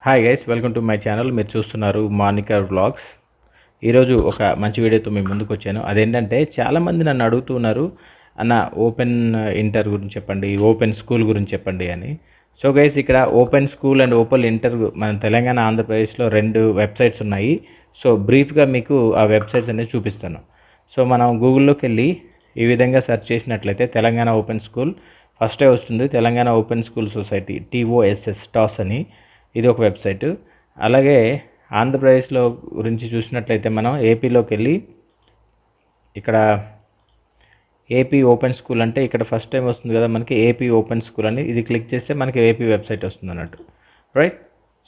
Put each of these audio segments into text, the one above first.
Hi guys, welcome to my channel. మీరు చూస్తున్నారు Manika vlogs. ఈరోజు ఒక మంచి వీడియోతో మేము ముందుకు వచ్చాను. అదేంటంటే చాలామంది నన్ను అడుగుతున్నారు, అన్న ఓపెన్ ఇంటర్ గురించి చెప్పండి, ఓపెన్ స్కూల్ గురించి చెప్పండి అని. సో గైస్, ఇక్కడ open school and open inter మన తెలంగాణ ఆంధ్రప్రదేశ్లో రెండు వెబ్సైట్స్ ఉన్నాయి. సో బ్రీఫ్గా మీకు ఆ వెబ్సైట్స్ అనేది చూపిస్తాను. సో మనం గూగుల్లోకి వెళ్ళి ఈ విధంగా సెర్చ్ చేసినట్లయితే తెలంగాణ ఓపెన్ స్కూల్ ఫస్టే వస్తుంది. Telangana open school society, toss అని, ఇది ఒక వెబ్సైటు. అలాగే ఆంధ్రప్రదేశ్లో గురించి చూసినట్లయితే మనం ఏపీలోకి వెళ్ళి ఇక్కడ ఏపీ ఓపెన్ స్కూల్ అంటే ఇక్కడ ఫస్ట్ టైం వస్తుంది కదా మనకి ఏపీ ఓపెన్ స్కూల్ అని. ఇది క్లిక్ చేస్తే మనకి ఏపీ వెబ్సైట్ వస్తుంది అన్నట్టు, రైట్.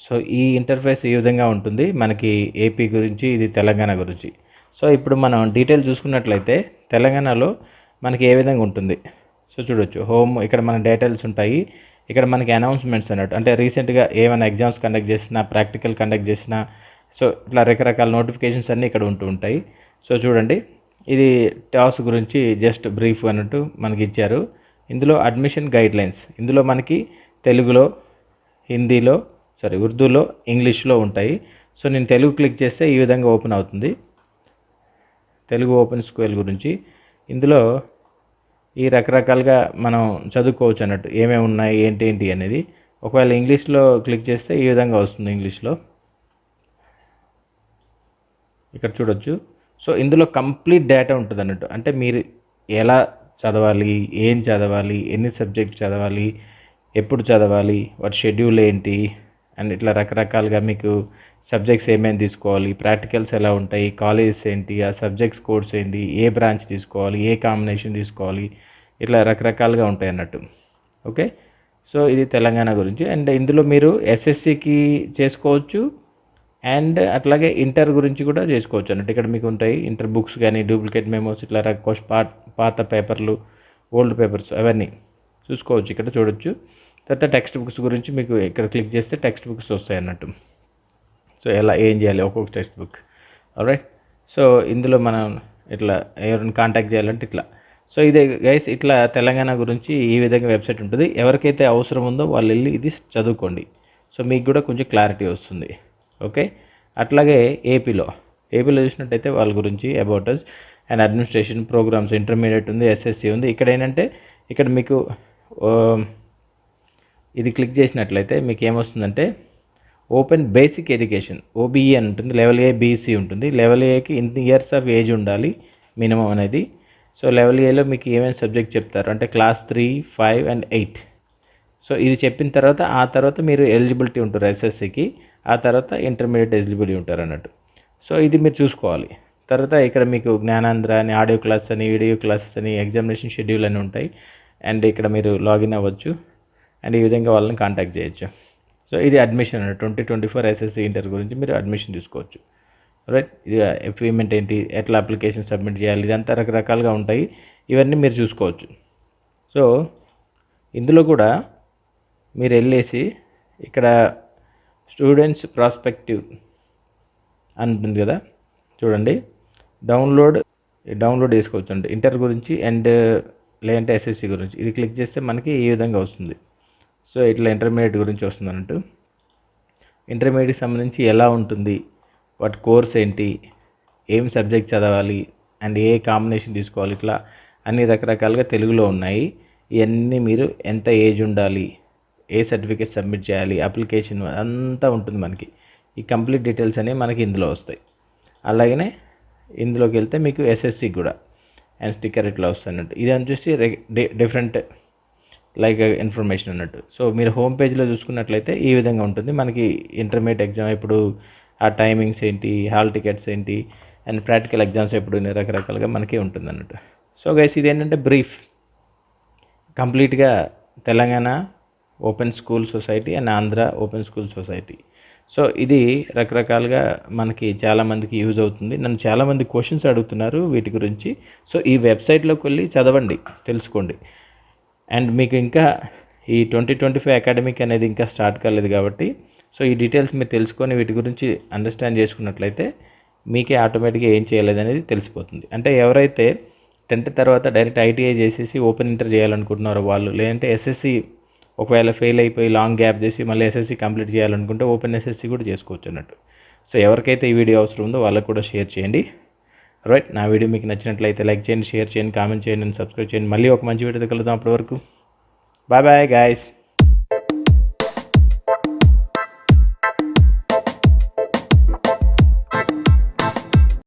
సో ఈ ఇంటర్ఫేస్ ఈ విధంగా ఉంటుంది మనకి ఏపీ గురించి, ఇది తెలంగాణ గురించి. సో ఇప్పుడు మనం డీటెయిల్ చూసుకున్నట్లయితే తెలంగాణలో మనకి ఏ విధంగా ఉంటుంది. సో చూడొచ్చు, హోమ్, ఇక్కడ మన డీటెయిల్స్ ఉంటాయి. ఇక్కడ మనకి అనౌన్స్మెంట్స్ అన్నట్టు, అంటే రీసెంట్గా ఏమైనా ఎగ్జామ్స్ కండక్ట్ చేసినా, ప్రాక్టికల్ కండక్ట్ చేసినా, సో ఇట్లా రకరకాల నోటిఫికేషన్స్ అన్నీ ఇక్కడ ఉంటూ ఉంటాయి. సో చూడండి, ఇది టాస్ గురించి జస్ట్ బ్రీఫ్ అన్నట్టు మనకి ఇచ్చారు. ఇందులో అడ్మిషన్ గైడ్లైన్స్, ఇందులో మనకి తెలుగులో, హిందీలో, ఉర్దూలో, ఇంగ్లీష్లో ఉంటాయి. సో నేను తెలుగు క్లిక్ చేస్తే ఈ విధంగా ఓపెన్ అవుతుంది, తెలుగు ఓపెన్ స్కూల్ గురించి. ఇందులో ఈ రకరకాలుగా మనం చదువుకోవచ్చు అన్నట్టు, ఏమేమి ఉన్నాయి ఏంటి అనేది. ఒకవేళ ఇంగ్లీష్లో క్లిక్ చేస్తే ఈ విధంగా వస్తుంది ఇంగ్లీష్లో, ఇక్కడ చూడొచ్చు. సో ఇందులో కంప్లీట్ డేటా ఉంటుంది అన్నట్టు, అంటే మీరు ఎలా చదవాలి, ఏం చదవాలి, ఎన్ని సబ్జెక్ట్ చదవాలి, ఎప్పుడు చదవాలి, వాటి షెడ్యూల్ ఏంటి, అండ్ ఇట్లా రకరకాలుగా మీకు సబ్జెక్ట్స్ ఏమేమి తీసుకోవాలి, ప్రాక్టికల్స్ ఎలా ఉంటాయి, కాలేజెస్ ఏంటి, ఆ సబ్జెక్ట్స్ కోర్స్ ఏంటి, ఏ బ్రాంచ్ తీసుకోవాలి, ఏ కాంబినేషన్ తీసుకోవాలి, ఇట్లా రకరకాలుగా ఉంటాయి అన్నట్టు. ఓకే, సో ఇది తెలంగాణ గురించి. అండ్ ఇందులో మీరు ఎస్ఎస్సికి చేసుకోవచ్చు, అండ్ అట్లాగే ఇంటర్ గురించి కూడా చేసుకోవచ్చు అన్నట్టు. ఇక్కడ మీకు ఉంటాయి ఇంటర్ బుక్స్ కానీ, డూప్లికేట్ మెమోస్, ఇట్లా పాత పేపర్లు, ఓల్డ్ పేపర్స్ అవన్నీ చూసుకోవచ్చు, ఇక్కడ చూడొచ్చు. తర్వాత టెక్స్ట్ బుక్స్ గురించి మీకు ఇక్కడ క్లిక్ చేస్తే టెక్స్ట్ బుక్స్ వస్తాయి అన్నట్టు. సో ఎలా ఏం చేయాలి ఒక్కొక్క టెక్స్ట్ బుక్, ఆల్రైట్. సో ఇందులో మనం ఇట్లా ఎవరైనా కాంటాక్ట్ చేయాలంటే ఇట్లా. సో ఇదే గైస్, ఇట్లా తెలంగాణ గురించి ఈ విధంగా వెబ్సైట్ ఉంటుంది. ఎవరికైతే అవసరం ఉందో వాళ్ళు వెళ్ళి ఇది చదువుకోండి, సో మీకు కూడా కొంచెం క్లారిటీ వస్తుంది. ఓకే, అట్లాగే ఏపీలో చూసినట్టయితే వాళ్ళ గురించి about us and administration programmes, intermediate ఉంది, ఎస్ఎస్సి ఉంది. ఇక్కడ ఏంటంటే ఇక్కడ మీకు ఇది క్లిక్ చేసినట్లయితే మీకు ఏమొస్తుందంటే ఓపెన్ బేసిక్ ఎడ్యుకేషన్, ఓబీఈ అని ఉంటుంది. లెవెల్ ఏ, బీసీ ఉంటుంది. లెవెల్ ఏకి ఇన్ని ఇయర్స్ ఆఫ్ ఏజ్ ఉండాలి మినిమం అనేది. సో లెవెల్ ఏలో మీకు ఏమేమి సబ్జెక్ట్ చెప్తారు అంటే క్లాస్ 3, 5 అండ్ 8. సో ఇది చెప్పిన తర్వాత ఆ తర్వాత మీరు ఎలిజిబిలిటీ ఉంటారు ఎస్ఎస్సికి, ఆ తర్వాత ఇంటర్మీడియట్ ఎలిజిబిలిటీ ఉంటారు అన్నట్టు. సో ఇది మీరు చూసుకోవాలి. తర్వాత ఇక్కడ మీకు జ్ఞానాంధ్ర అని, ఆడియో క్లాస్ అని, వీడియో క్లాసెస్ అని, ఎగ్జామినేషన్ షెడ్యూల్ అని ఉంటాయి. అండ్ ఇక్కడ మీరు లాగిన్ అవ్వచ్చు అండ్ ఈ విధంగా వాళ్ళని కాంటాక్ట్ చేయొచ్చు. సో ఇది అడ్మిషన్ అన్నట్టు 2024 ఎస్ఎస్సి ఇంటర్ గురించి మీరు అడ్మిషన్ తీసుకోవచ్చు, రైట్. ఇది పేమెంట్ ఏంటి, ఎట్లా అప్లికేషన్ సబ్మిట్ చేయాలి, ఇదంతా రకరకాలుగా ఉంటాయి. ఇవన్నీ మీరు చూసుకోవచ్చు. సో ఇందులో కూడా మీరు వెళ్ళేసి ఇక్కడ స్టూడెంట్స్ ప్రాస్పెక్టివ్ అని ఉంటుంది కదా, చూడండి, డౌన్లోడ్ చేసుకోవచ్చు అండి ఇంటర్ గురించి అండ్ లేదంటే ఎస్ఎస్సి గురించి. ఇది క్లిక్ చేస్తే మనకి ఈ విధంగా వస్తుంది. సో ఇట్లా ఇంటర్మీడియట్ గురించి వస్తుంది అన్నట్టు. ఇంటర్మీడియట్కి సంబంధించి ఎలా ఉంటుంది, వాటి కోర్స్ ఏంటి, ఏం సబ్జెక్ట్ చదవాలి అండ్ ఏ కాంబినేషన్ తీసుకోవాలి, ఇట్లా అన్ని రకరకాలుగా తెలుగులో ఉన్నాయి. ఇవన్నీ మీరు ఎంత ఏజ్ ఉండాలి, ఏ సర్టిఫికేట్ సబ్మిట్ చేయాలి, అప్లికేషన్ అంతా ఉంటుంది మనకి. ఈ కంప్లీట్ డీటెయిల్స్ అనేవి మనకి ఇందులో వస్తాయి. అలాగనే ఇందులోకి వెళ్తే మీకు ఎస్ఎస్సి కూడా అండ్ స్టిక్కర్ ఇట్లా వస్తుంది అన్నట్టు. ఇది వచ్చేసి డిఫరెంట్ లైక్ ఇన్ఫర్మేషన్ అన్నట్టు. సో మీరు హోమ్ పేజ్లో చూసుకున్నట్లయితే ఈ విధంగా ఉంటుంది మనకి. ఇంటర్మీడియట్ ఎగ్జామ్ ఎప్పుడు, ఆ టైమింగ్స్ ఏంటి, హాల్ టికెట్స్ ఏంటి, అండ్ ప్రాక్టికల్ ఎగ్జామ్స్ ఎప్పుడు, రకరకాలుగా మనకి ఉంటుంది అన్నట్టు. సో గైస్, ఇది ఏంటంటే బ్రీఫ్ కంప్లీట్గా Telangana open school society and Andhra open school society. So ఇది రకరకాలుగా మనకి చాలామందికి యూజ్ అవుతుంది. నన్ను చాలామంది క్వశ్చన్స్ అడుగుతున్నారు వీటి గురించి. సో ఈ వెబ్సైట్లోకి వెళ్ళి చదవండి, తెలుసుకోండి. అండ్ మీకు ఇంకా ఈ 2025 అకాడమిక్ అనేది ఇంకా స్టార్ట్ కాలేదు కాబట్టి, సో ఈ డీటెయిల్స్ మీరు తెలుసుకొని వీటి గురించి అండర్స్టాండ్ చేసుకున్నట్లయితే మీకే ఆటోమేటిక్గా ఏం చేయలేదు అనేది తెలిసిపోతుంది. అంటే ఎవరైతే 10th తర్వాత డైరెక్ట్ ఐటీఐ చేసేసి ఓపెన్ ఇంటర్ చేయాలనుకుంటున్నారో వాళ్ళు, లేదంటే ఎస్ఎస్సి ఒకవేళ ఫెయిల్ అయిపోయి లాంగ్ గ్యాప్ చేసి మళ్ళీ ఎస్ఎస్సి కంప్లీట్ చేయాలనుకుంటే ఓపెన్ ఎస్ఎస్సి కూడా చేసుకోవచ్చు అన్నట్టు. సో ఎవరికైతే ఈ వీడియో అవసరం ఉందో వాళ్ళకు కూడా షేర్ చేయండి. రైట్, నా వీడియో మీకు నచ్చినట్లయితే లైక్ చేయండి, షేర్ చేయండి, కామెంట్ చేయండి అండ్ సబ్స్క్రైబ్ చేయండి. మళ్ళీ ఒక మంచి వీడియోతో కలుద్దాం. అప్పటి వరకు బాయ్ బాయ్ గాయస్.